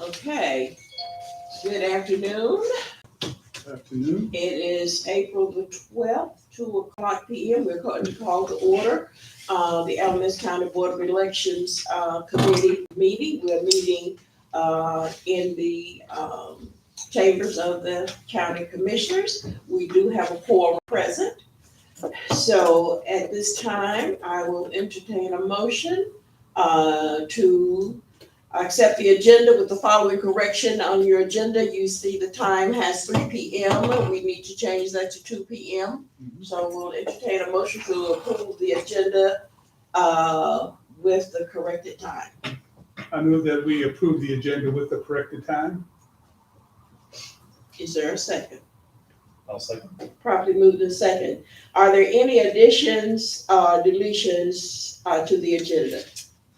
Okay, good afternoon. Afternoon. It is April the 12th, 2:00 p.m. We're going to call to order the Alamance County Board of Elections Committee meeting. We're meeting in the chambers of the county commissioners. We do have a quorum present. So at this time, I will entertain a motion to accept the agenda with the following correction. On your agenda, you see the time has 3 p.m. We need to change that to 2 p.m. So we'll entertain a motion to approve the agenda with the corrected time. I move that we approve the agenda with the corrected time. Is there a second? I'll second. Properly moved in second. Are there any additions, deletions to the agenda?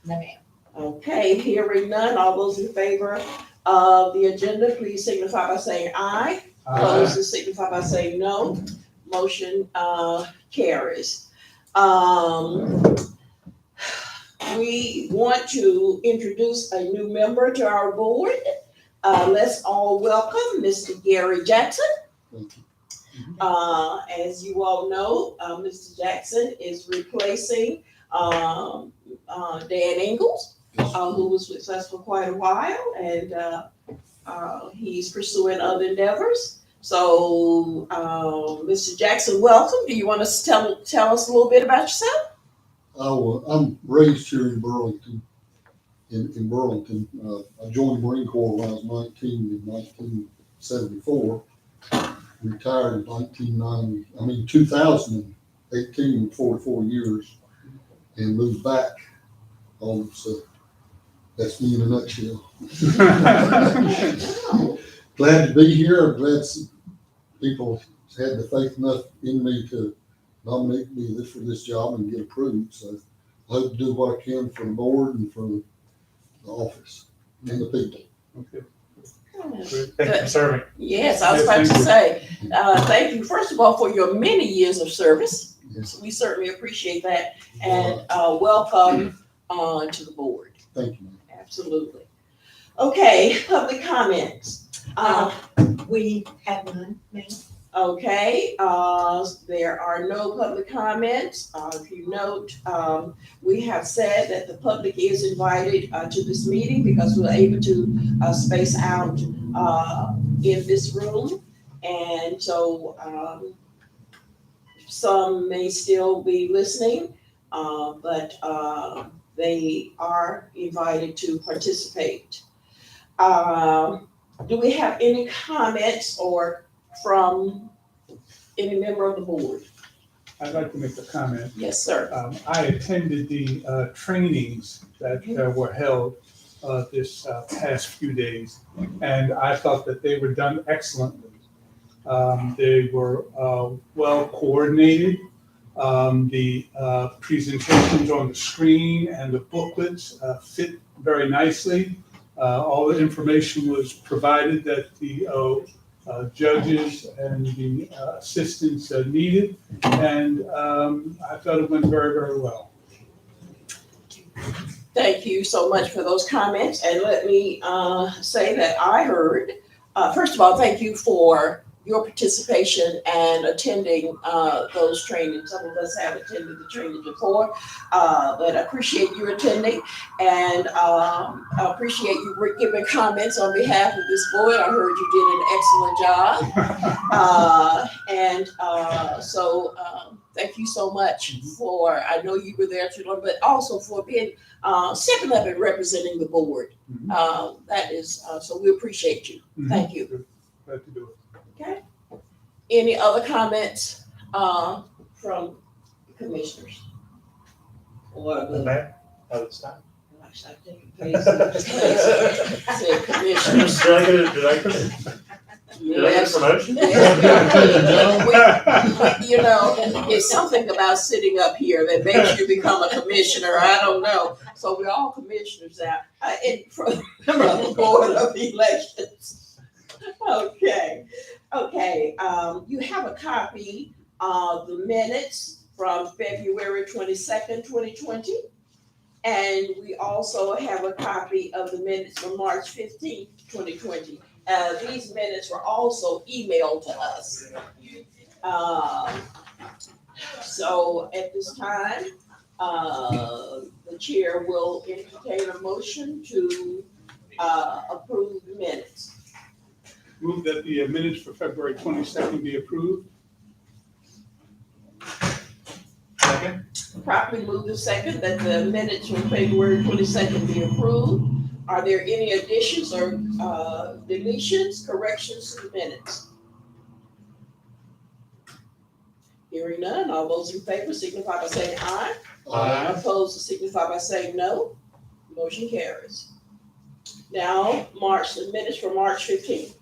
No, ma'am. Okay, hearing none, all those in favor of the agenda, please signify by saying aye. Opposed, to signify by saying no. Motion carries. We want to introduce a new member to our board. Let's all welcome Mr. Gary Jackson. As you all know, Mr. Jackson is replacing Dan Ingalls, who was with us for quite a while, and he's pursuing other endeavors. So, Mr. Jackson, welcome. Do you want to tell us a little bit about yourself? I'm raised here in Burlington. In Burlington, I joined the Marine Corps when I was 19 in 1974. Retired in 2018, 44 years, and moved back. So that's me in a nutshell. Glad to be here. I'm glad people had the faith enough in me to nominate me for this job and get approved. So I hope to do what I can for the board and for the office and the people. Okay. Great. Thank you for serving. Yes, I was Yes, about to thank you. say, thank you, first of all, for your many years of service. Yes, We certainly appreciate that, and welcome to the board. thank you. Absolutely. Okay, public comments. We have none, ma'am. Okay, there are no public comments. If you note, we have said that the public is invited to this meeting because we're able to space out in this room. And so some may still be listening, but they are invited to participate. Do we have any comments or from any member of the board? I'd like to make a comment. Yes, sir. I attended the trainings that were held this past few days, and I thought that they were done excellently. They were well coordinated. The presentations on the screen and the booklets fit very nicely. All the information was provided that the judges and the assistants needed, and I thought it went very, very well. Thank you so much for those comments. And let me say that I heard, first of all, thank you for your participation and attending those trainings. Some of us have attended the training before, but I appreciate you attending, and I appreciate you giving comments on behalf of this board. I heard you did an excellent job. So thank you so much for, I know you were there to learn, but also for being, stepping up and representing the board. That is, so we appreciate you. Thank you. Glad to do it. Okay. Any other comments from commissioners? Or the Ma'am, how it's time. gosh, I think it said commissioners. Did I get a promotion? You know, it's something about sitting up here that makes you become a commissioner. I don't know. So we're all commissioners now, from the Board of Elections. Okay, you have a copy of the minutes from February 22nd, 2020. And we also have a copy of the minutes from March 15th, 2020. These minutes were also emailed to us. So at this time, the chair will entertain a motion to approve the minutes. Move that the minutes for February 22nd be approved. Second? Properly moved and second that the minutes from February 22nd be approved. Are there any additions or deletions, corrections to the minutes? Hearing none, all those in favor signify by saying aye. Aye. Opposed, signify by saying no. Motion carries. Now, the minutes for March 15th.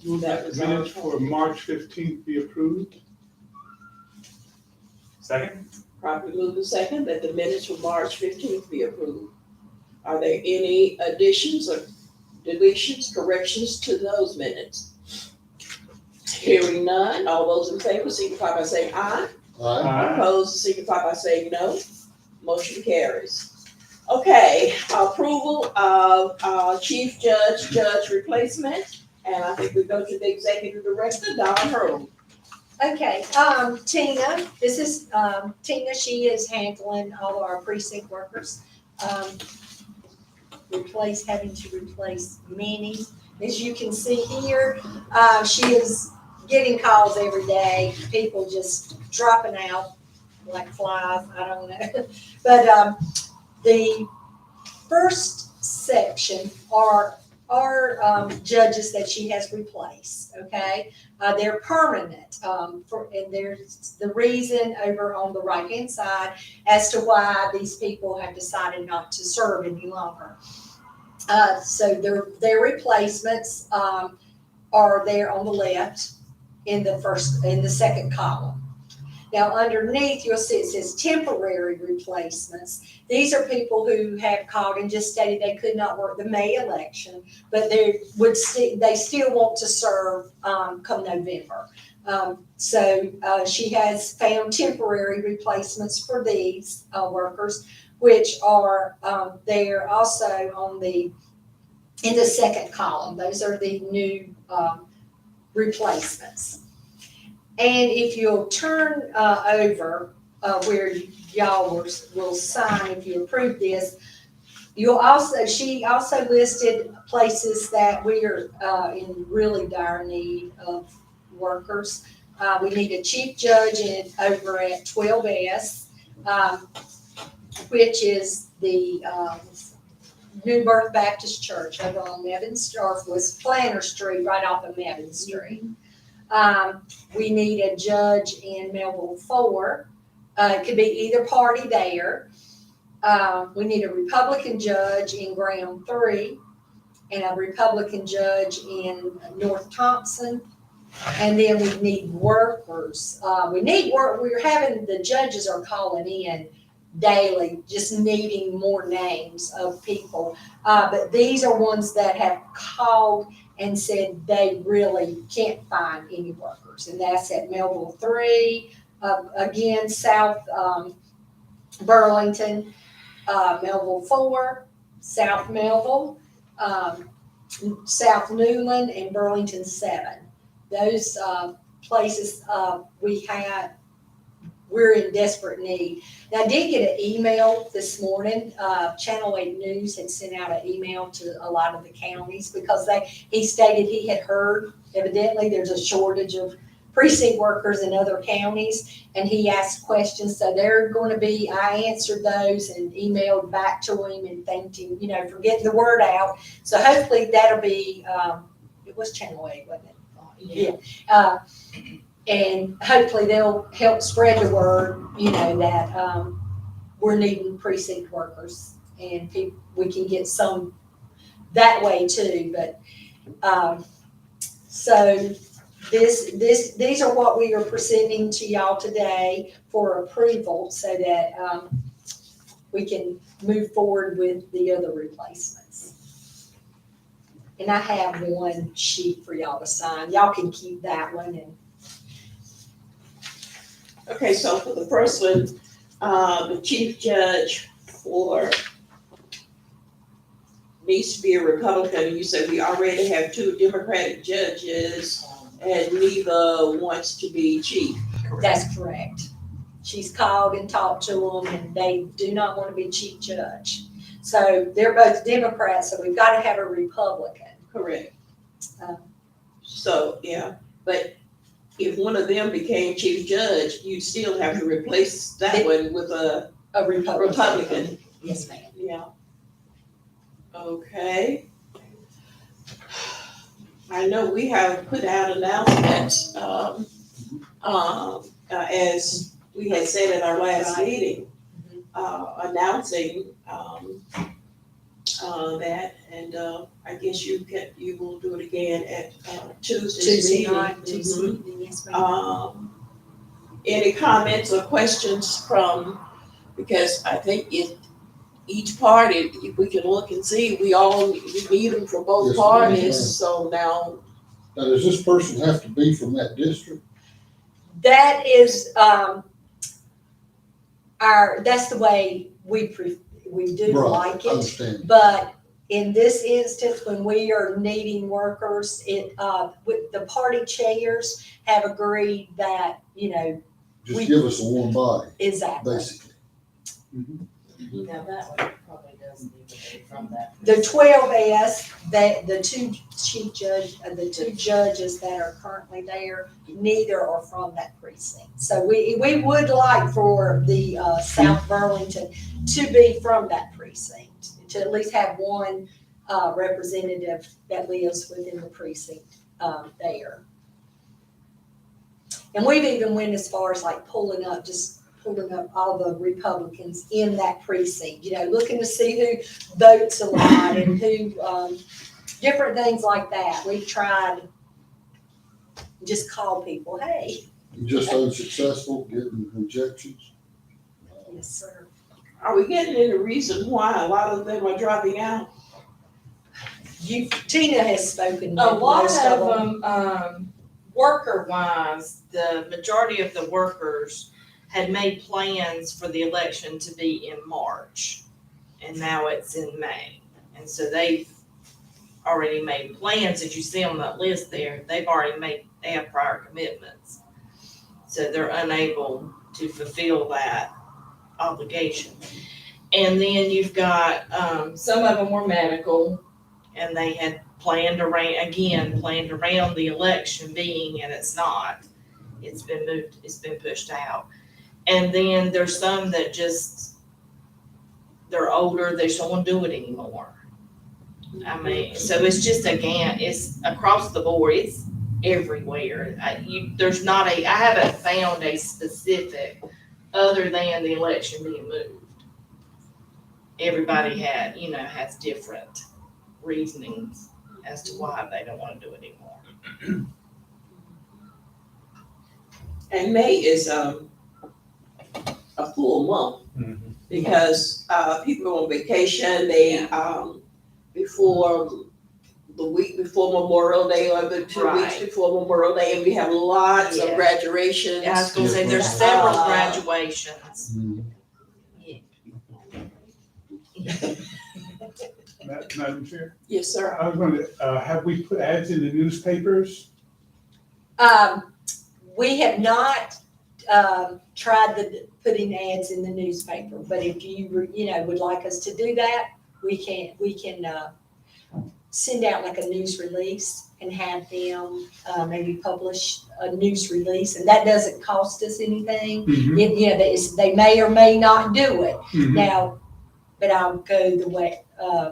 Move that the minutes for March 15th be approved. Second? Properly moved and second that the minutes for March 15th be approved. Are there any additions or deletions, corrections to those minutes? Hearing none, all those in favor signify by saying aye. Aye. Opposed, signify by saying no. Motion carries. Okay, approval of chief judge replacement, and I think we go to the executive director, Don Hurley. Okay, Tina, this is, Tina, she is handling all of our precinct workers. Having to replace many. As you can see here, she is getting calls every day, people just dropping out like flies, I don't know. But, the first section are judges that she has replaced, okay? They're permanent, and there's the reason over on the right-hand side as to why these people have decided not to serve any longer. So their replacements, are there on the left in the second column. Now, underneath, you'll see it says temporary replacements. These are people who have called and just stated they could not work the May election, but they still want to serve come November. So she has found temporary replacements for these workers, which are they're also in the second column. Those are the new replacements. And if you'll turn over where y'all will sign if you approve this, she also listed places that we are in really dire need of workers. We need a chief judge over at 12S, which is the New Birth Baptist Church over on Planter Street, right off of Mevin Street. We need a judge in Melville 4. It could be either party there. We need a Republican judge in Graham 3 and a Republican judge in North Thompson. And then we need workers. The judges are calling in daily, just needing more names of people. But these are ones that have called and said they really can't find any workers. And that's at Melville 3, again, South Burlington, Melville 4, South Melville, South Newland, and Burlington 7. Those places we're in desperate need. Now, I did get an email this morning. Channel 8 News had sent out an email to a lot of the counties because he stated he had heard evidently there's a shortage of precinct workers in other counties, and he asked questions. So I answered those and emailed back to him and thanked him, for getting the word out. So hopefully that'll be, it was Channel 8, wasn't it? Yeah. And hopefully they'll help spread the word, that we're needing precinct workers, and we can get some that way too. But so these are what we are presenting to y'all today for approval, so that we can move forward with the other replacements. And I have one sheet for y'all to sign. Y'all can keep that one. And Okay, so for the first one, the chief judge for needs to be a Republican. You said we already have 2 Democratic judges and neither wants to be chief. That's correct. She's called and talked to them, and they do not want to be chief judge. So they're both Democrats, so we've got to have a Republican. Correct. Um, So, yeah, but if one of them became chief judge, you'd still have to replace that one with a A Republican. Republican. Yes, ma'am. Yeah. Okay. I know we have put out announcements, as we had said at our last Right. meeting, announcing, that, and, I guess you will do it again at, Tuesday's Tuesday meeting. night, Tuesday Mhm. evening, yes, ma'am. Any comments or questions from, because I think each party, if we can look and see, we need them from both Yes, ma'am. parties, so now, Now, does this person have to be from that district? That is, that's the way we do Right, like I it. understand. But in this instance, when we are needing workers, with the party chairs have agreed that, Just we- give us a warm body, exactly. basically. Now, that one probably does need to be from that. The 12S, the two judges that are currently there, neither are from that precinct. So we would like for the, South Burlington to be from that precinct, to at least have one, representative that lives within the precinct, there. And we've even went as far as like pulling up all the Republicans in that precinct, looking to see who votes a lot and who, different things like that. We've tried, just call people, hey. Just unsuccessful, getting rejections. Yes, sir. are we getting any reason why a lot of them are dropping out? Tina has spoken A with lot most of them, worker wise, the majority of the workers had made plans for the election to be in March. And now it's in May. And so they've already made plans, as you see on that list there, they have prior commitments. So they're unable to fulfill that obligation. And then you've got, some of them were medical, and they had planned around the election being, and it's not. It's been moved, it's been pushed out. And then there's some that they're older, they just don't want to do it anymore. I mean, so it's just, again, it's across the board, it's everywhere. I haven't found a specific, other than the election being moved. Everybody has different reasonings as to why they don't want to do it anymore. And May is, a full month, because, people go on vacation, before, the week before Memorial Day, or the 2 weeks Right. before Memorial Day, and we have lots of Yeah. graduations. I was gonna say, there's Yes, several ma'am. graduations. Mhm. Madam Chair, Yes, sir. I was wondering, have we put ads in the newspapers? We have not, tried putting ads in the newspaper, but if you, would like us to do that, we can, send out like a news release and have them, maybe publish a news release, and that doesn't cost us anything. Mhm. They may or may not do it. Mhm. Now, but I'll go the way,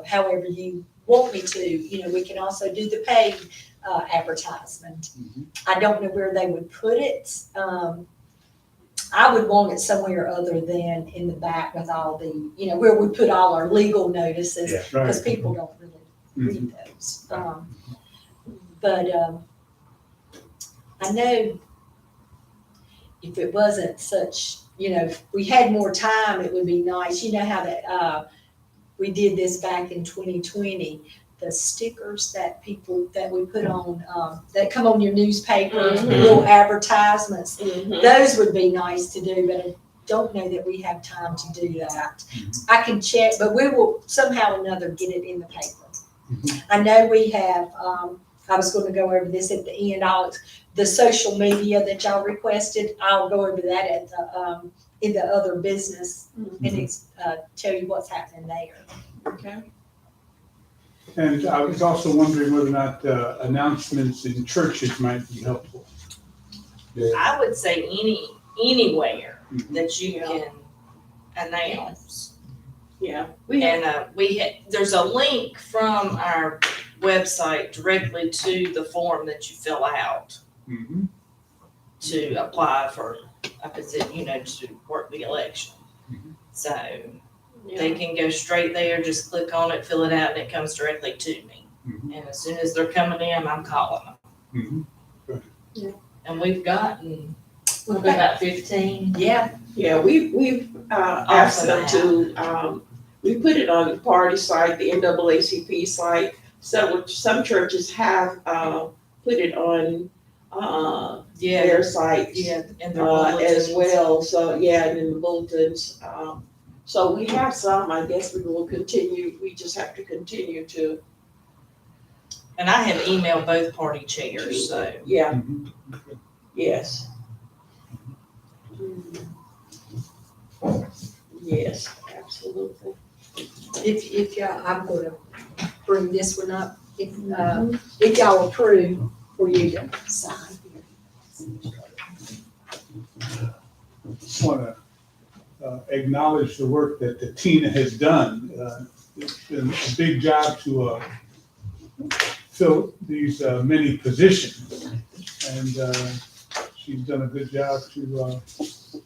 however you want me to, we can also do the paid, advertisement. Mhm. I don't know where they would put it. I would want it somewhere other than in the back with all the, where we put all our legal notices, Right. because people don't really read those. But I know if it wasn't such, if we had more time, it would be nice. You know how that, we did this back in 2020, the stickers that we put on, that come on your newspaper, Mhm. little advertisements. Mhm. Those would be nice to do, but don't know that we have time to do that. I can check, but we will somehow or another get it in the paper. I know we have, I was gonna go over this at the end, the social media that y'all requested, I'll go over that at the, in the other business and tell you what's happening there. Okay. And I was also wondering whether or not announcements in churches might be helpful. I would say anywhere that you can announce. Yeah. And there's a link from our website directly to the form that you fill out Mm-hmm. to apply for a position, to work the election. So they can go straight there, just click on it, fill it out, and it comes directly to me. Mhm. And as soon as they're coming in, I'm calling them. Mm-hmm. And we've gotten, about 15. Yeah, Yeah, we've asked them to, we put it on the party site, the NAACP site. Some churches have put it on their site And their as bulletins. well. So, yeah, and in the bulletins. So we have some, I guess we will continue, we just have to continue to, And I have emailed both party chairs, so. yeah, Mm-hmm. yes. Yes, absolutely. if y'all, I'm gonna bring this one up, if y'all approve for you to sign here. Just want to acknowledge the work that Tina has done. It's been a big job to fill these many positions. And she's done a good job to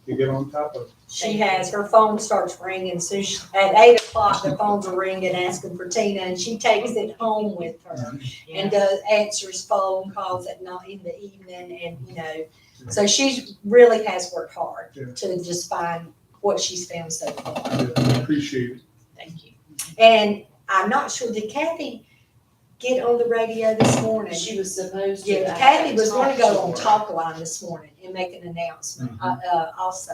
get on top of it. She has, her phone starts ringing, so at 8 o'clock, the phones are ringing, asking for Tina, and she takes it home with her. And answers phone calls at night, in the evening, and, so she really has worked hard Yeah. to just find what she's found so far. I appreciate it. Thank you. And I'm not sure, did Kathy get on the radio this morning? She was supposed to. Yeah, I Kathy haven't was gonna talked go on to her. Talk Line this morning and make an announcement, also.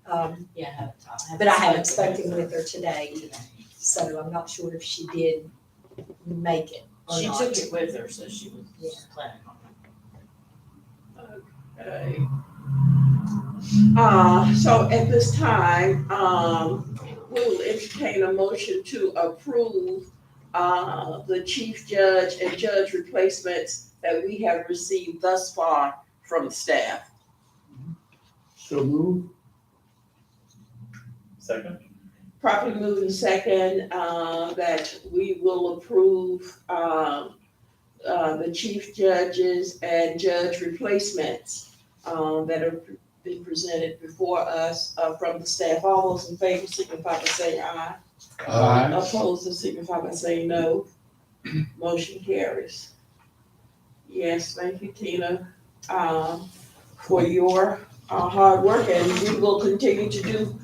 Yeah, I haven't talked. But I haven't spoken with her today either, so I'm not sure if she did make it or She not. took it with her, so she was Yeah. planning on Okay. So at this time, we will entertain a motion to approve the chief judge and judge replacements that we have received thus far from the staff. So move. Second? Properly moved and second, that we will approve, the chief judges and judge replacements, that have been presented before us, from the staff. All those in favor signify by saying aye. Opposed to signify by saying no. Motion carries. Yes, thank you, Tina, for your, hard work, and we will continue to do,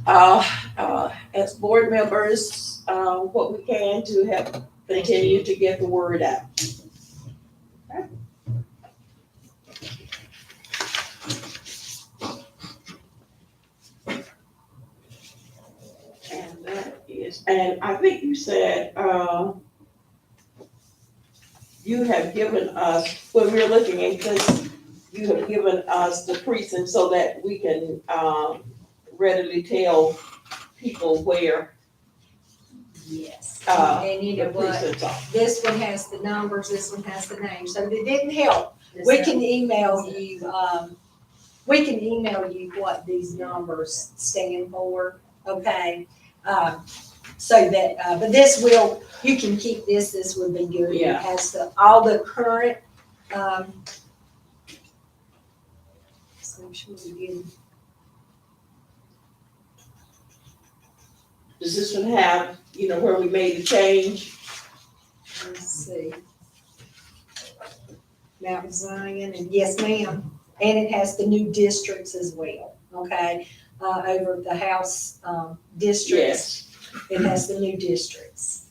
as board members, what we can to help continue to get the word out. Okay. And that is, and I think you said, you have given us, when we're looking at this, you have given us the precinct so that we can, readily tell people where, Yes, Uh, and you the know what, precincts are. this one has the numbers, this one has the names, so if it didn't help, we can email you, what these numbers stand for, okay? So that, but this will, you can keep this would be good. Yeah. It has all the current, so I'm sure we did. Does this one have, where we made a change? Let's see. Mount Zion, and yes, ma'am, and it has the new districts as well, okay? Over the House, districts, it has the new districts,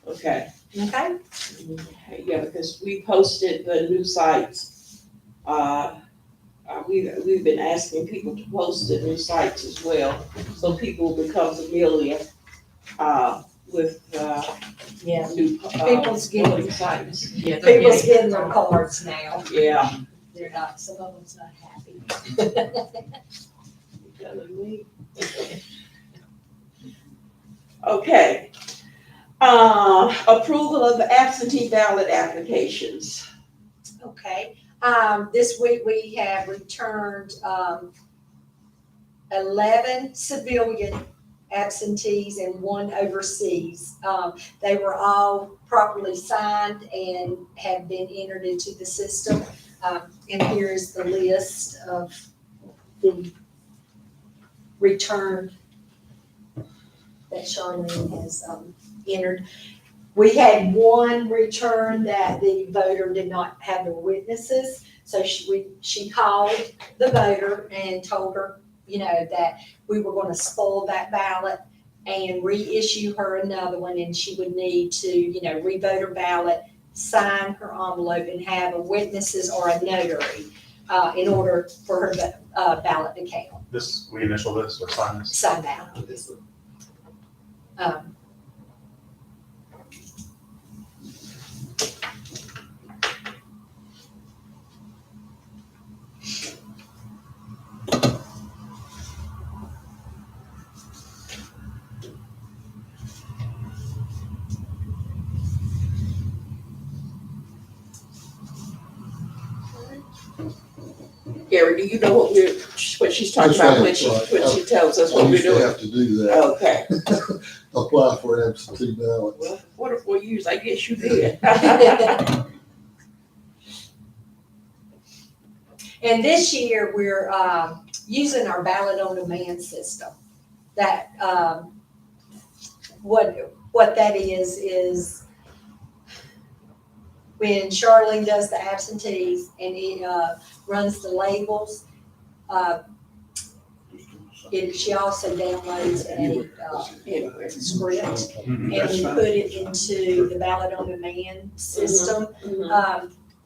Okay. okay? Yeah, because we posted the new sites, we've been asking people to post it in sites as well, so people become familiar, with, Yeah. new, People's getting- voting sites. Yeah, they're People's getting- getting their cards now. Yeah. They're not, some of them's not happy. Telling me. Okay. Approval of the absentee ballot applications. Okay, this week we have returned, 11 civilian absentees and 1 overseas. They were all properly signed and have been entered into the system. And here is the list of the returned that Charlene has, entered. We had 1 return that the voter did not have the witnesses, so she called the voter and told her, that we were gonna spoil that ballot and reissue her another one, and she would need to, revote her ballot, sign her envelope, and have a witnesses or a notary, in order for her, ballot to count, This, we initial this or sign this? sign that. Um, Gary, do you know what she's talking Yes, about ma'am. when Right. when she tells us I what we're used to doing? have to do that, Okay, apply for absentee ballots. well, 4 to 4 years, I guess you did. And this year, we're using our ballot on demand system. That, what that is when Charlene does the absentees and it runs the labels, she also downloads a script, and That's we fine. put it into the ballot on demand system.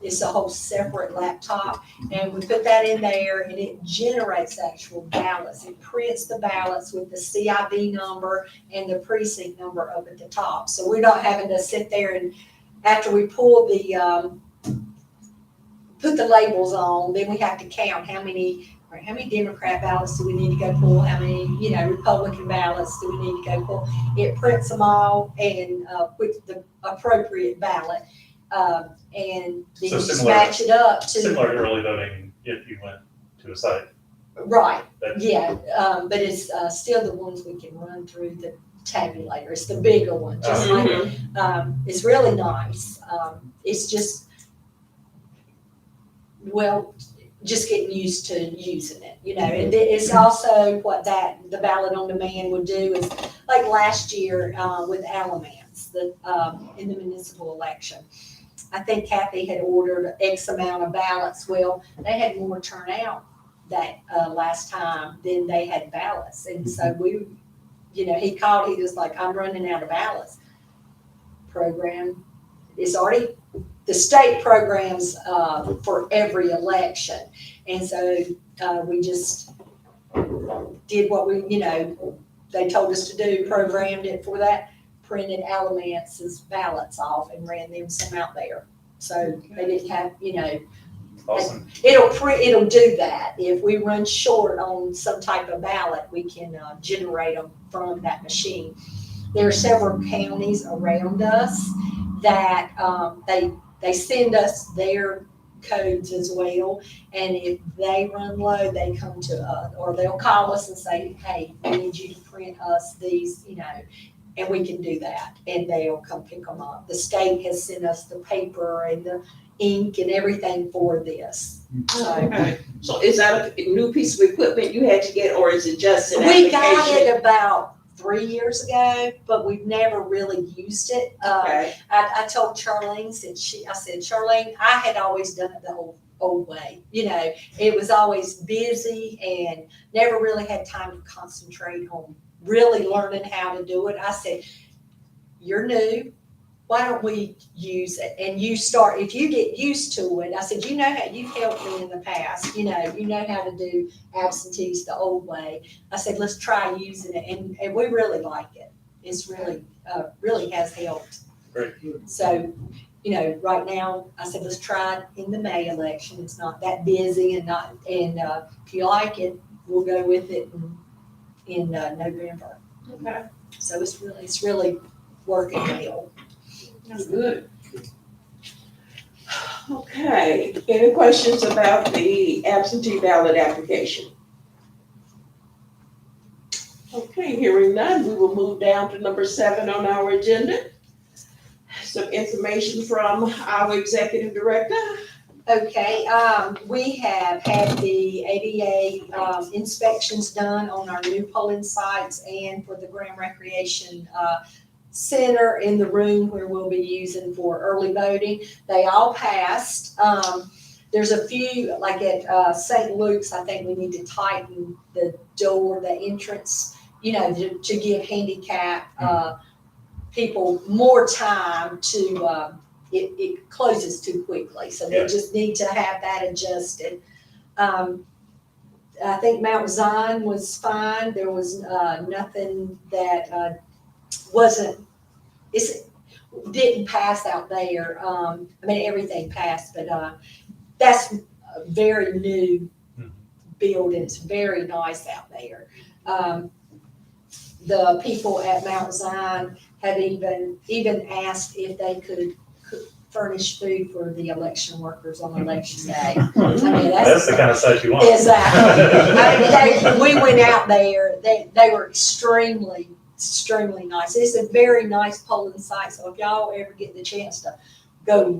It's a whole separate laptop, and we put that in there, and it generates actual ballots. It prints the ballots with the CIV number and the precinct number up at the top. So we're not having to sit there and, after we pull put the labels on, then we have to count how many Democrat ballots do we need to go pull, how many, Republican ballots do we need to go pull. It prints them all and, with the appropriate ballot. And then So you just similar- match it up to. Similar to early voting if you went to a site. Right, That- yeah, but it's, still the ones we can run through the tabulator. It's the bigger one, just like, it's really nice. It's just, well, just getting used to using it, and it's also what the ballot on demand would do is, like last year, with Alamance, in the municipal election. I think Kathy had ordered X amount of ballots. Well, they had more turnout that, last time than they had ballots. And so he called, he was like, I'm running out of ballots. Program is already, the state programs, for every election. And so, we just did what they told us to do, programmed it for that, printed Alamance's ballots off and ran them some out there. So they didn't have, Awesome. it'll do that. If we run short on some type of ballot, we can generate them from that machine. There are several counties around us that they send us their codes as well. And if they run low, they come to us, or they'll call us and say, hey, we need you to print us these, and we can do that, and they'll come pick them up. The state has sent us the paper and the ink and everything for this. Okay. So is that a new piece of equipment you had to get, or is it just an We got application? it about 3 years ago, but we've never really used it. Okay, I told Charlene, I said, Charlene, I had always done it the old way. It was always busy and never really had time to concentrate on really learning how to do it. I said, you're new. why don't we use it? And you start, if you get used to it, I said, you know how, you've helped me in the past, you know how to do absentees the old way. I said, let's try using it, and we really like it. It's really, really has helped. Great. So, right now, I said, let's try it in the May election. It's not that busy and if you like it, we'll go with it in November. Okay, So it's really working well. that's good. Okay, any questions about the absentee ballot application? Okay, hearing none, we will move down to number 7 on our agenda. Some information from our executive director. Okay, we have had the ADA inspections done on our new polling sites and for the Graham Recreation Center in the room where we'll be using for early voting. They all passed. There's a few, like at St. Luke's, I think we need to tighten the door, the entrance, to give handicap people more time to, it closes too quickly, so they Yeah. just need to have that adjusted. I think Mount Zion was fine. There was nothing that didn't pass out there. Everything passed, but that's a very new building. It's very nice out there. The people at Mount Zion have even asked if they could furnish food for the election workers on election day. That's the kind of stuff you want. Exactly. We went out there, they were extremely nice. It's a very nice polling site, so if y'all ever get the chance to go,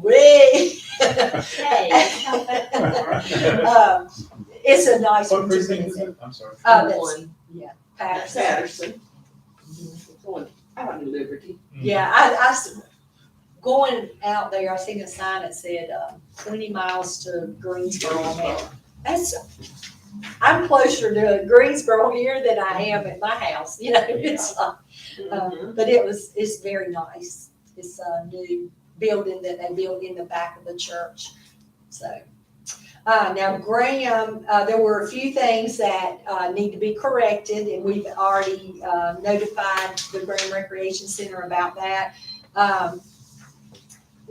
it's a nice What one to precinct is visit. it? I'm sorry. That's, yeah, Patterson. Patterson. Going out in Liberty. Yeah, I going out there, I seen a sign that said 20 miles to Greensboro. I'm closer to Greensboro here than I am at my house. It's but it's very nice. It's a new building that they built in the back of the church. So now Graham, there were a few things that need to be corrected, and we've already notified the Graham Recreation Center about that.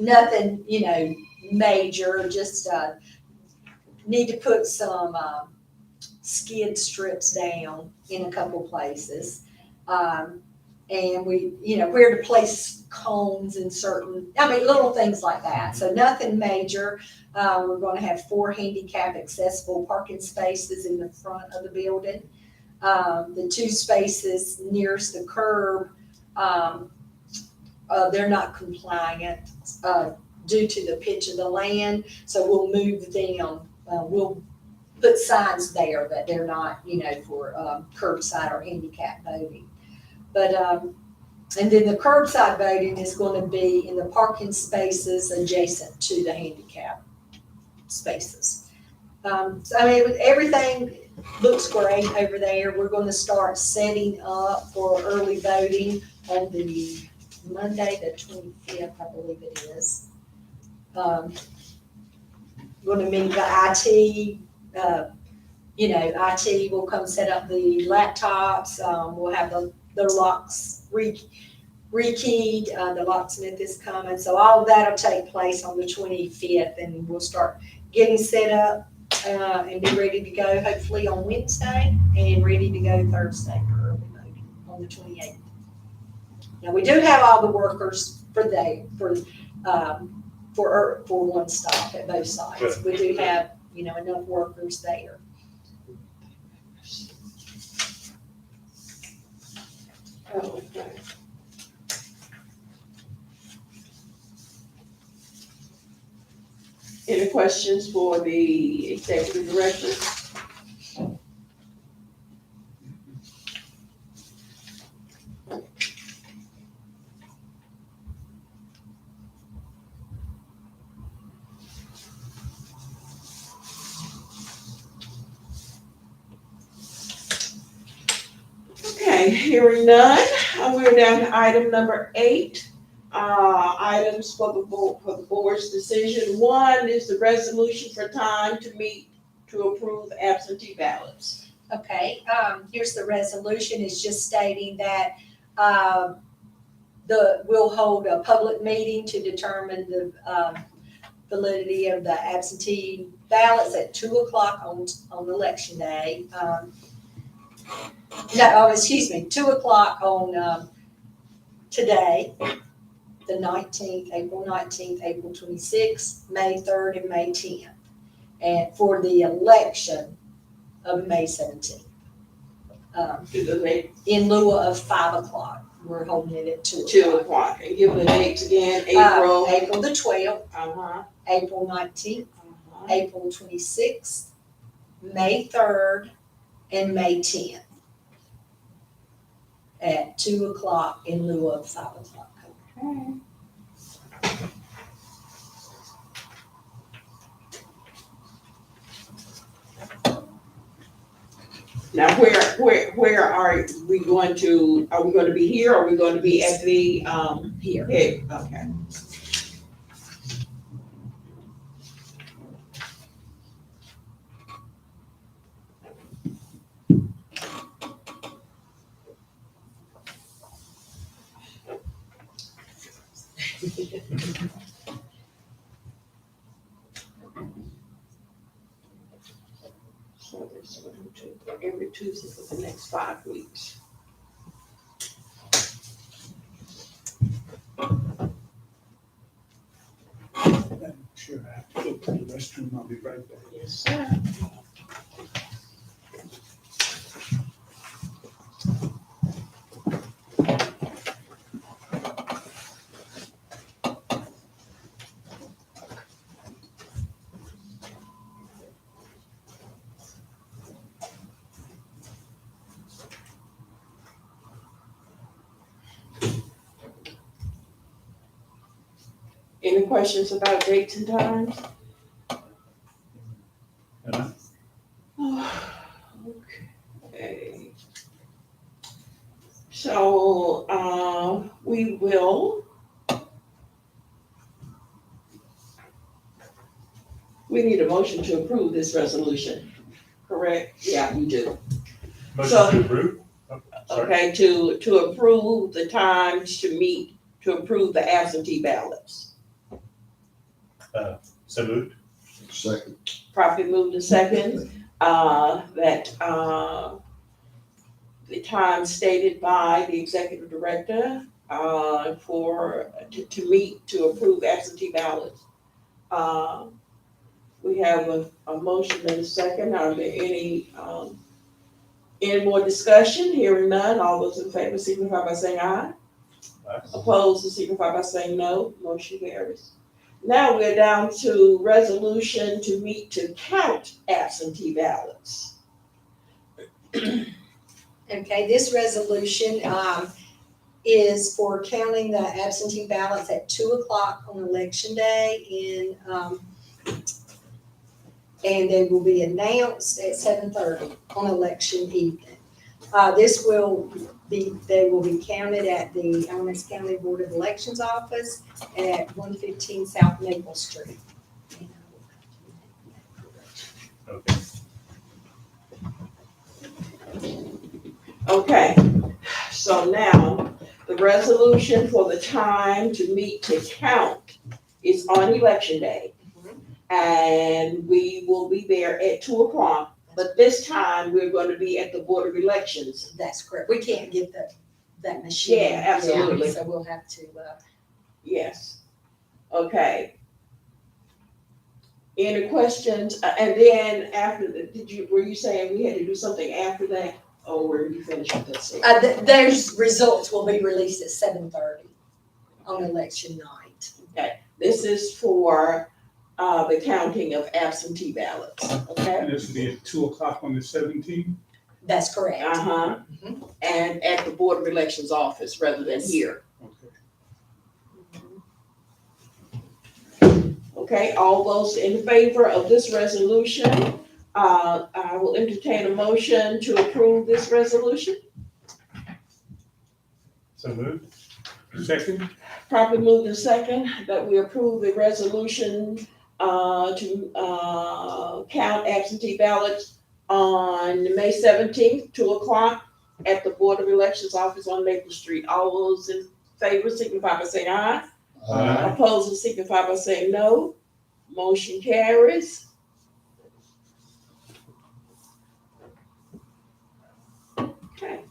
Nothing, major, just need to put some skid strips down in a couple places. And where to place cones in certain, little things like that. So nothing major. We're going to have 4 handicap accessible parking spaces in the front of the building. The 2 spaces nearest the curb, they're not compliant due to the pitch of the land. So we'll move them. We'll put signs there that they're not, for curbside or handicap voting. But and then the curbside voting is going to be in the parking spaces adjacent to the handicap spaces. Everything looks great over there. We're going to start setting up for early voting on the Monday, the 25th, I believe it is. Going to meet the IT. IT will come set up the laptops. We'll have the locks rekeyed. The locksmith is coming. So all of that will take place on the 25th, and we'll start getting set up and be ready to go hopefully on Wednesday and ready to go Thursday for early voting on the 28th. Now we do have all the workers for one stop at both sites. Good. We do have enough workers there. Okay. Any questions for the executive director? Okay, hearing none, we're down to item number 8 items for the board's decision. One is the resolution for time to meet to approve absentee ballots. Okay, here's the resolution, it's just stating that, we'll hold a public meeting to determine the, validity of the absentee ballots at 2:00 on election day. 2:00 on, today, the 19th, April 19th, April 26th, May 3rd, and May 10th. And for the election of May 17th. In lieu of 5:00, we're holding it at 2:00. 2:00, and give the dates again, April. April the 12th, Uh-huh. April 19th, Uh-huh. April 26th, May 3rd, and May 10th. At 2:00 in lieu of 5:00. Okay. Now, where are we going to be here, or are we going to be at the, Here. head? Okay. So there's every Tuesday for the next 5 weeks. Sure, I have to go to the restroom, I'll be right back. Yes, sir. Any questions about dates and times? Okay. So, we need a motion to approve this resolution, correct? Yeah, we do. Motion So- to approve? Oh, sorry. Okay, to approve the times to meet, to approve the absentee ballots. So moved? Second. Properly moved to second, that, the time stated by the executive director, to meet, to approve absentee ballots. We have a motion and a second. Are there any more discussion? Hearing none, all those in favor signify by saying aye. Aye. Opposed, signify by saying no. Motion carries. Now we're down to resolution to meet to count absentee ballots. Okay, this resolution, is for counting the absentee ballots at 2:00 on election day and they will be announced at 7:30 on election evening. They will be counted at the Alamance County Board of Elections office at 115 South Maple Street. Okay. Okay, so now the resolution for the time to meet to count is on election day. And we will be there at 2:00, but this time we're going to be at the Board of Elections. That's correct. We can't get that machine. Yeah, absolutely. So we'll have to, Yes. Okay. Any questions? And then after, were you saying we had to do something after that? Or were you finished with that? those results will be released at 7:30 on election night. This is for the counting of absentee ballots, okay? And this will be at 2:00 on the 17th? That's correct. Uh-huh. Mhm. And at the Board of Elections office rather than here. Okay. Okay, all those in favor of this resolution, I will entertain a motion to approve this resolution. So moved? Second? Properly moved in second that we approve the resolution to count absentee ballots on May 17th, 2:00 at the Board of Elections office on Maple Street. All those in favor signify by saying aye. Aye. Opposed signify by saying no. Motion carries. Okay.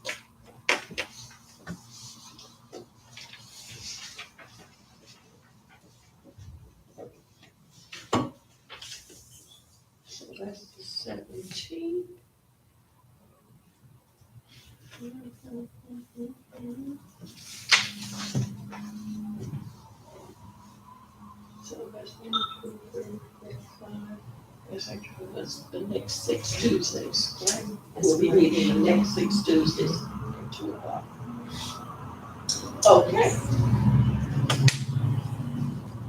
So that's the 17th. So that's 1, 2, 3, 4, 5. That's actually, that's the next 6 Tuesdays, right? We'll be meeting the next 6 Tuesdays at 2:00. Okay.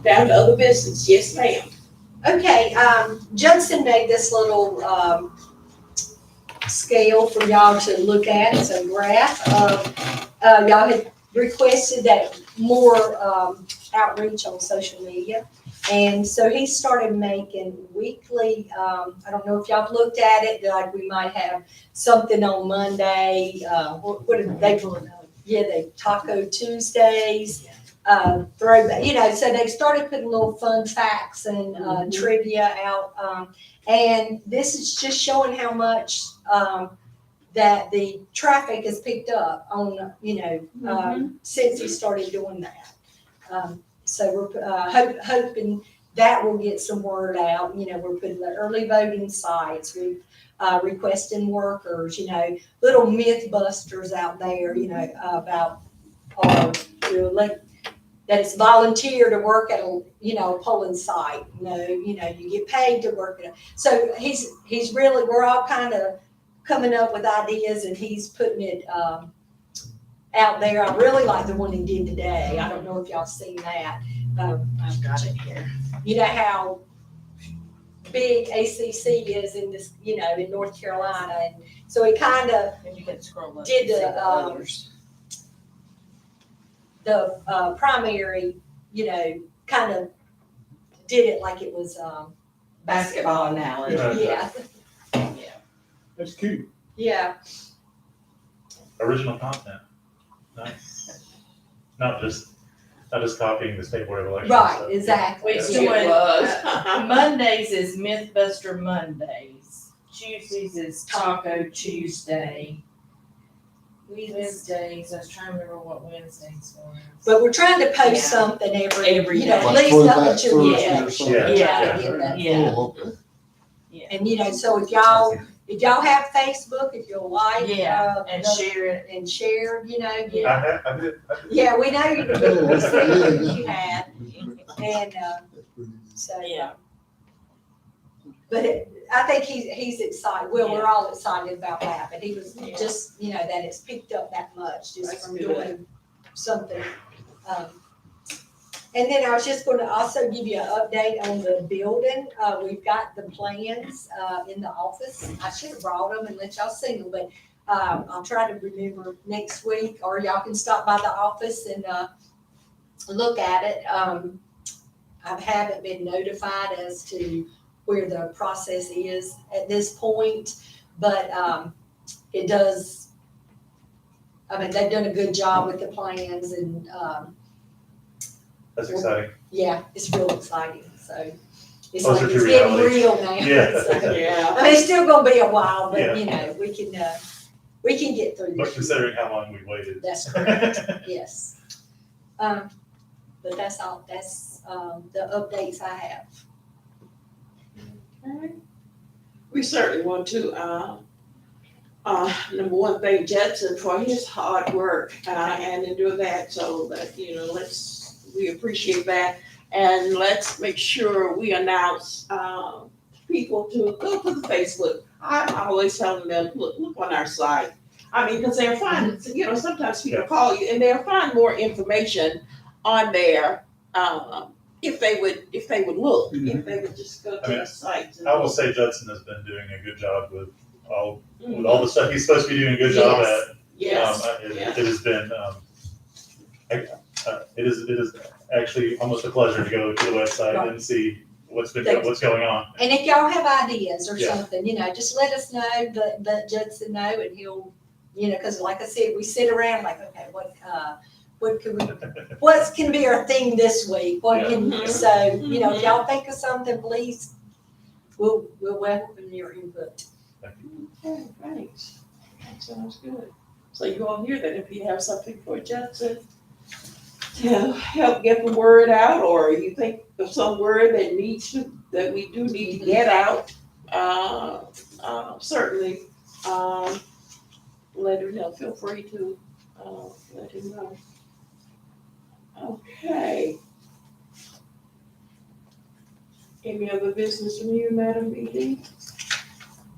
Down to other business, yes, ma'am. Okay, Judson made this little, scale for y'all to look at, it's a graph of, y'all had requested that more, outreach on social media. And so he started making weekly, I don't know if y'all have looked at it, like we might have something on Monday, what are they doing? Yeah, they Taco Tuesdays, throwback, so they started putting little fun facts and trivia out. And this is just showing how much that the traffic has picked up on, since he started doing that. So we're hoping that will get some word out. We're putting the early voting sites, we're requesting workers, little myth busters out there, about that it's volunteer to work at a polling site. You get paid to work at it. So he's really, we're all kind of coming up with ideas, and he's putting it out there. I really like the one he did today. I don't know if y'all seen that. I've got it here. You know how big ACC is in this, in North Carolina, and so he kind of And you can scroll up. did and see the, others. primary, kind of did it like it was, Basketball analogy. Yeah. yeah, That's cute. yeah. Original content. Nice. Not just copying the State Board of Elections. Right, so- exactly. It's It doing, was. Mondays is Mythbuster Mondays. Tuesdays is Taco Tuesday. Wednesdays, I was trying to remember what Wednesdays was. But we're trying to post Yeah. something every, Every at day. least Throwback up to, Thursday yeah. or something. Yeah. Try Yeah. to get that. Yeah. Oh, okay. And, so if y'all have Facebook, if you'll like. Yeah, and share it. And share, I did. Yeah, we know you did, we see that you had, and, That's pretty good. so. Yeah. But I think he's excited, well, we're all excited about that, but he was Yeah. just, that it's picked up that much, just That's from good. doing something. And then I was just gonna also give you an update on the building, we've got the plans, in the office. I should have brought them and let y'all see them, but, I'll try to remember next week, or y'all can stop by the office and, look at it. I haven't been notified as to where the process is at this point, but, it does, they've done a good job with the plans, and, That's exciting. yeah, it's real exciting, so. It's Closer like to it's getting reality. real now. Yeah. So, Yeah. it's still gonna be a while, but, Yeah. we can get through But this. considering how long we waited. That's correct, yes. But that's all, that's, the updates I have. We certainly want to, number one, thank Judson for his hard work, and in doing that, so that, we appreciate that. And let's make sure we announce, people to go to the Facebook. I always tell them, look on our site. Because they'll find, sometimes people call you and they'll find more information on there, if they would look, if they would just go to the site. and I will look. say Judson has been doing a good job with all the stuff he's supposed to be doing a good job at. Yes, It has been, it is actually almost a pleasure to go to the website and see what's going on. And if y'all have ideas or Yeah. something, just let us know, let Judson know, and he'll, because like I said, we sit around like, okay, what can be our theme this week? Yeah. So, if y'all think of something, please, we'll welcome your input. Okay, thanks. That sounds good. So you all hear that if you have something for Judson to help get the word out, or you think of some word that we do need to get out, certainly, let her know. Feel free to, let him know. Okay. Any other business from you, Madam Edie?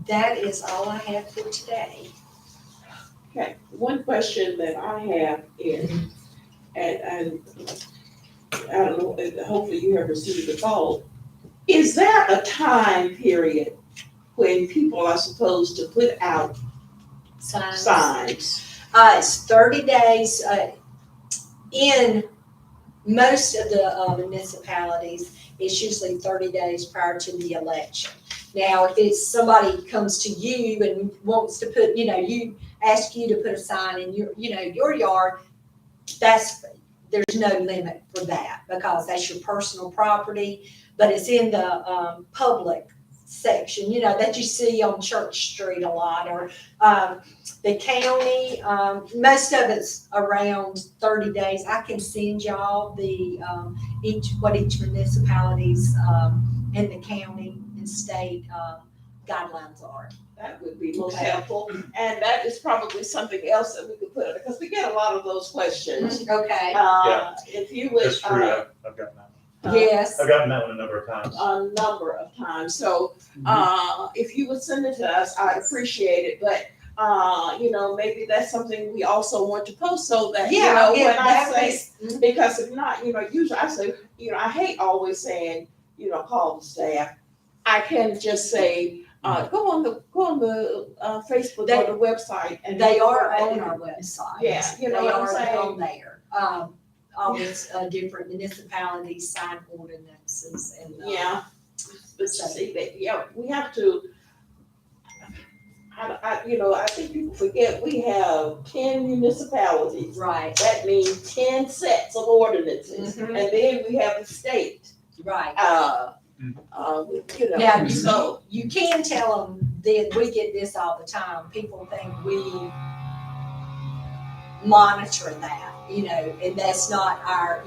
That is all I have for today. Okay, one question that I have is, and I don't know, hopefully you have received the call. Is there a time period when people are supposed to put out signs? It's 30 days, in most of the municipalities, it's usually 30 days prior to the election. Now, if it's somebody comes to you and wants to put, ask you to put a sign in your yard, there's no limit for that, because that's your personal property, but it's in the public section, that you see on Church Street a lot, or the county, most of it's around 30 days. I can send y'all what each municipalities in the county and state guidelines are. That would be most Okay. helpful, and that is probably something else that we could put, because we get a lot of those questions. Okay, If you would, That's true, I've gotten that. yes. I've gotten that one a number of times. a number of times, so, if you would send it to us, I'd appreciate it, but, maybe that's something we also want to post, so that, when I say, because if not, usually I say, I hate always saying, call the staff. I can just say, go on the Facebook or the website, and They are on our website. Yeah, you know They what I'm are saying? on there. All these different municipalities sign ordinances and. Yeah, but you see that, we have to. I think people forget we have 10 municipalities. Right, That means 10 sets of ordinances, Mhm. and then we have the state. right. Now, So you can tell them that we get this all the time. People think we monitor that, and that's not our,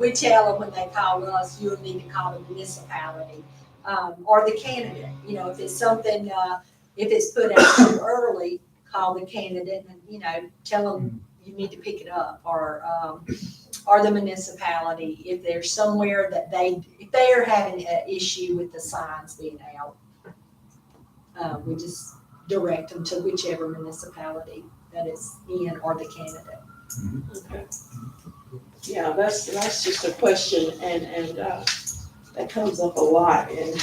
we tell them when they call us, you'll need to call the municipality, or the candidate. If it's something, if it's put out too early, call the candidate and, tell them you need to pick it up, or the municipality, if there's somewhere that if they're having an issue with the signs being out, we just direct them to whichever municipality that it's in, or the candidate. okay. Yeah, that's just a question, and that comes up a lot, and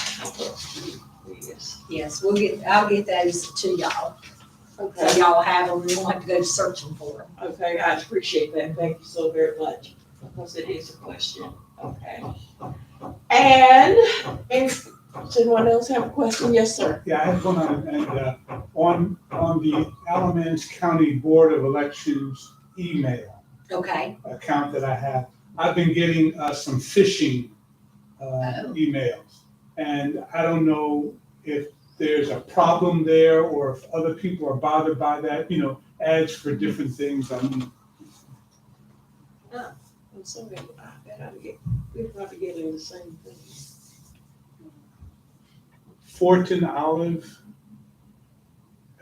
Yes, I'll get those to y'all, so okay. y'all have them, you won't have to go searching for them. Okay, I appreciate that, thank you so very much, because it is a question, okay. And does anyone else have a question? Yes, sir. Yeah, I have one on the Alamance County Board of Elections email Okay, account that I have. I've been getting some phishing emails, and I don't know if there's a problem there or if other people are bothered by that, ads for different things. I'm sorry, we're probably getting the same thing. Fortin Olive.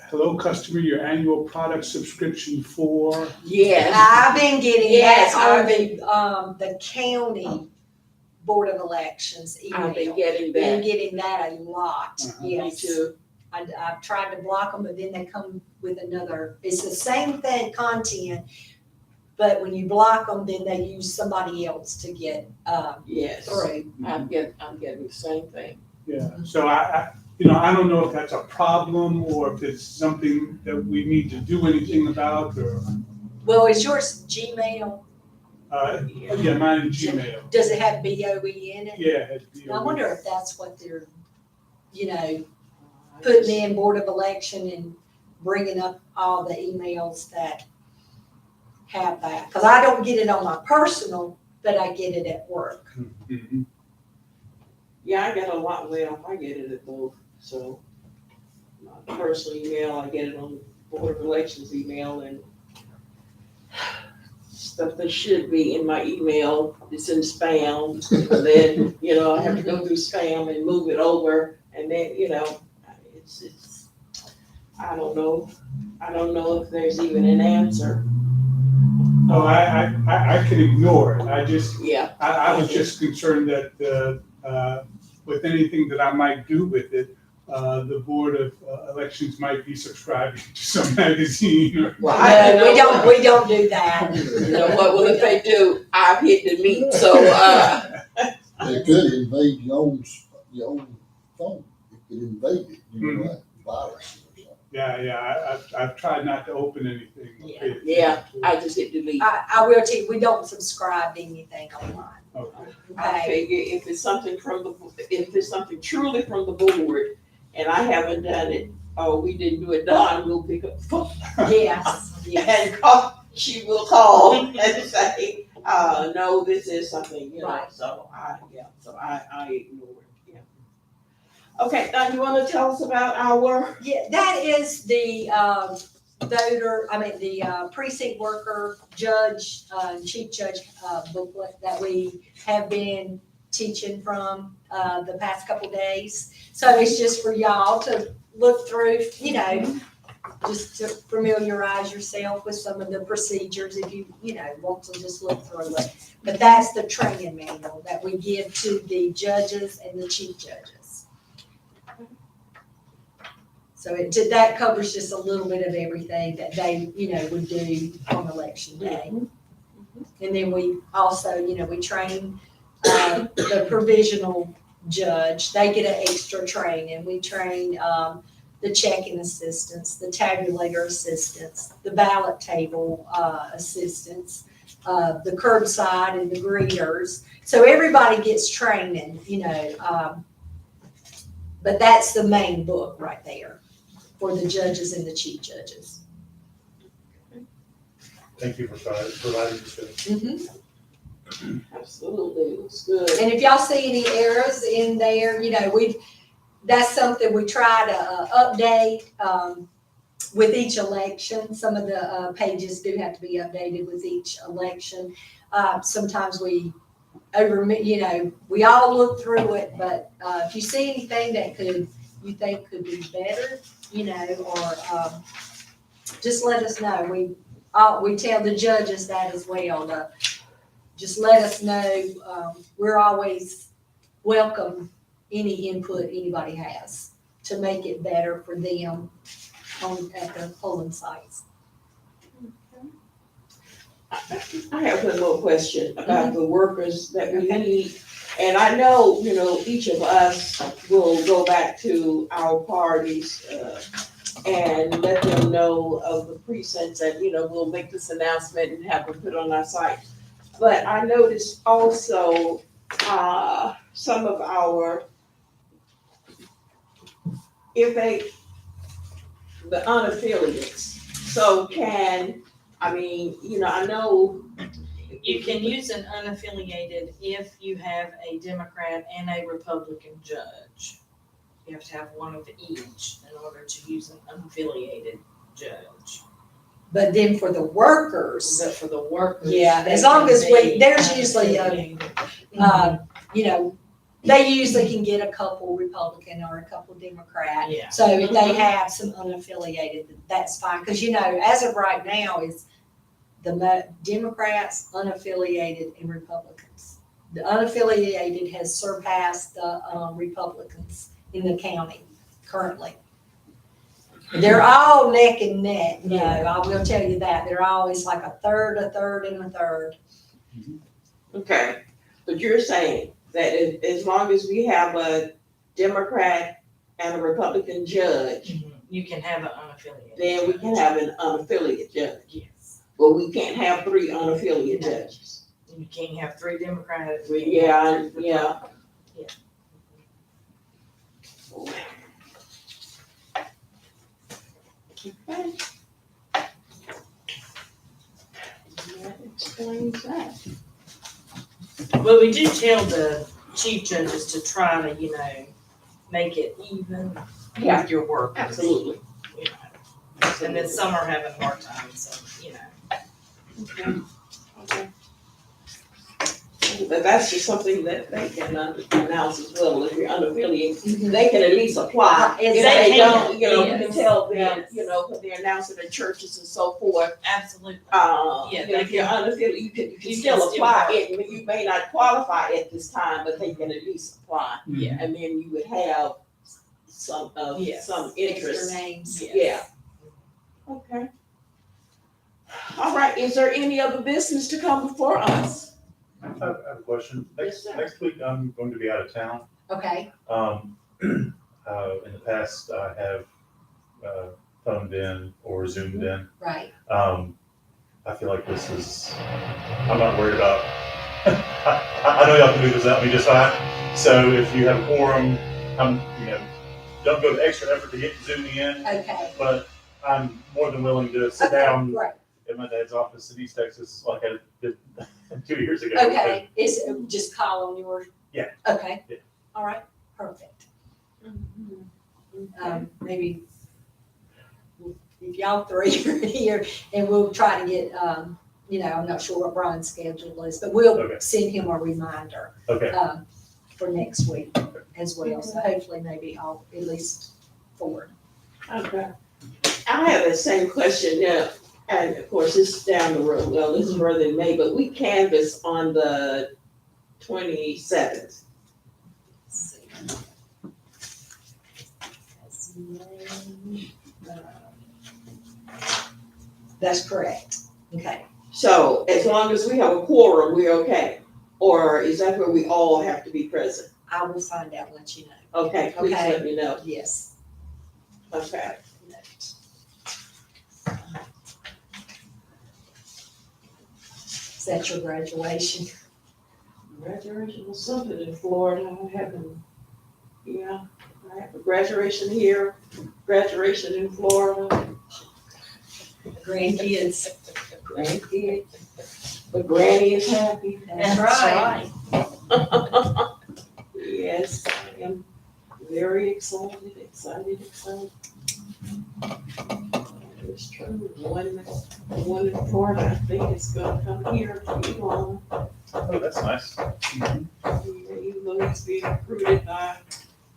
Hello, customer, your annual product subscription for. Yes. I've been getting Yes, that on the county Board of Elections email. I've been getting Been that. getting that a lot, Uh-huh. Me yes. too. I've tried to block them, but then they come with another, it's the same thing, content, but when you block them, then they use somebody else to get Yes. through. I'm getting the same thing. Yeah, so I don't know if that's a problem or if it's something that we need to do anything about, or, Well, is yours Gmail? Yeah, mine is Gmail. Does it have BOE in it? Yeah, it had I BOE. wonder if that's what they're, putting in Board of Election and bringing up all the emails that have that. Cause I don't get it on my personal, but I get it at work. Mhm. Yeah, I get a lot, well, I get it at both, so. My personal email, I get it on Board of Elections email, and stuff that should be in my email is in spam. And then, I have to go through spam and move it over, and then, it's, I don't know. I don't know if there's even an answer. Oh, I can ignore it. Yeah, I was just concerned that, with anything that I might do with it, the Board of Elections might be subscribing to some magazine or. well, I No, we don't do that. You know what, well, if they do, I've hit delete, so, They could invade your own phone. It could invade it, like virus or something. Yeah, I've tried not to open anything. Okay. yeah, I just hit delete. I will tell you, we don't subscribe to anything online, Okay. I okay? figure if it's something truly from the board, and I haven't done it, or we didn't do it, Dawn will pick up the phone Yes, yes. and she will call and say, no, this is something, Right. so I ignore it, yeah. Okay, now you wanna tell us about our, Yeah, that is the the precinct worker, judge, chief judge booklet that we have been teaching from the past couple days. So it's just for y'all to look through, just to familiarize yourself with some of the procedures if you, want to just look through it. But that's the training manual that we give to the judges and the chief judges. So that covers just a little bit of everything that they, would do on election day. And then we also, we train the provisional judge. They get an extra training. We train the checking assistants, the tabulator assistants, the ballot table assistants, the curbside and the greeters. So everybody gets training, but that's the main book right there for the judges and the chief judges. Thank you for providing this. absolutely, looks good. And if y'all see any errors in there, that's something we try to update with each election. Some of the pages do have to be updated with each election. Sometimes we we all look through it, but if you see anything that you think could be better, or just let us know. We tell the judges that as well. Just let us know. We're always welcome any input anybody has to make it better for them at the polling sites. I have one more question about the workers that we need. And I know, each of us will go back to our parties, and let them know of the precincts that, we'll make this announcement and have them put on our site. But I noticed also, some of our, the unaffiliates, so I know. You can use an unaffiliated if you have a Democrat and a Republican judge. You have to have one of each in order to use an unaffiliated judge. But then for the workers, But for the workers. yeah, they as long can as be there's usually unaffiliated. they usually can get a couple Republican or a couple Democrat. Yeah. So if they have some unaffiliated, that's fine. Because, as of right now, is the Democrats, unaffiliated, and Republicans. The unaffiliated has surpassed the Republicans in the county currently. They're all neck and neck, I will tell you that. They're always like a third, and a third. Okay, but you're saying that as long as we have a Democrat and a Republican judge, You can have an unaffiliated. then we can judge. have an unaffiliated judge. Yes. But we can't have 3 unaffiliated judges. You can't have 3 Democrats. Yeah, yeah. Yeah. Okay. That explains that. Well, we do tell the chief judges to try to, make it even Yeah. with your work. Absolutely. And then some are having a hard time, so, Okay. Okay. But that's just something that they can announce as well, if you're unaffiliated, they can at least apply. Yes, If they they can. don't, you can Yes. tell them, Yes. when they're announcing at churches and so forth, absolutely. if Yeah, they you're can- unaffiliated, you can you can still still apply work. it, you may not qualify at this time, but they can at least apply. Yeah. And then you would have some, Yes. some Extra interest. names. Yeah. Okay. All right, is there any other business to come before us? I have a question. Yes, sir. Next week, I'm going to be out of town. Okay, In the past, I have phoned in or Zoomed in. right. I feel like this is, I'm not worried about, I know y'all can do this without me just fine. So if you have a quorum, don't go the extra effort to get Zooming in, Okay. but I'm more than willing to sit down Right, at my dad's office in East Texas like I did 2 years ago. okay. Is it just call on yours? Yeah. Okay. Yeah. All right, perfect. Okay. Maybe if y'all 3 are here, and we'll try to get, I'm not sure what Brian's schedule is, but we'll Okay. send him a reminder, Okay, for next week as well. So hopefully maybe at least 4. Okay. I have the same question, and of course, it's down the road, well, this is further than May, but we canvass on the 27th. That's correct. Okay. So as long as we have a quorum, we're okay? Or is that where we all have to be present? I will find out and let you know. Okay, please Okay. let me know. Yes. Okay. Is that your graduation? Graduation was something in Florida, I haven't, I have a graduation here, graduation in Florida, Grandkids. grandkids. But Granny is happy. That's right. Yes, I am very excited. It's true, one in Florida, I think is gonna come here to Elon. oh, that's nice. Even though he's being recruited by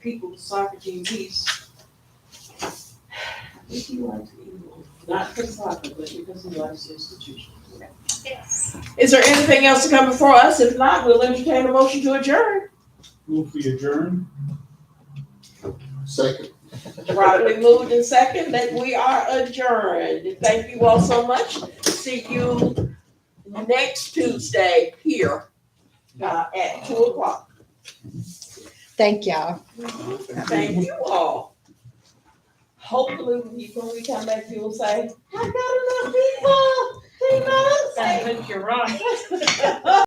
people, the soccer team, I think he likes Elon, not for soccer, but because he likes the institution. Yes. Is there anything else to come before us? If not, we'll entertain a motion to adjourn. Move we adjourn. Second. Probably moved in second that we are adjourned. Thank you all so much. See you next Tuesday here at 2:00. Thank y'all. Thank you all. Hopefully, when we come back, you'll say, I got enough people. I hope you're right.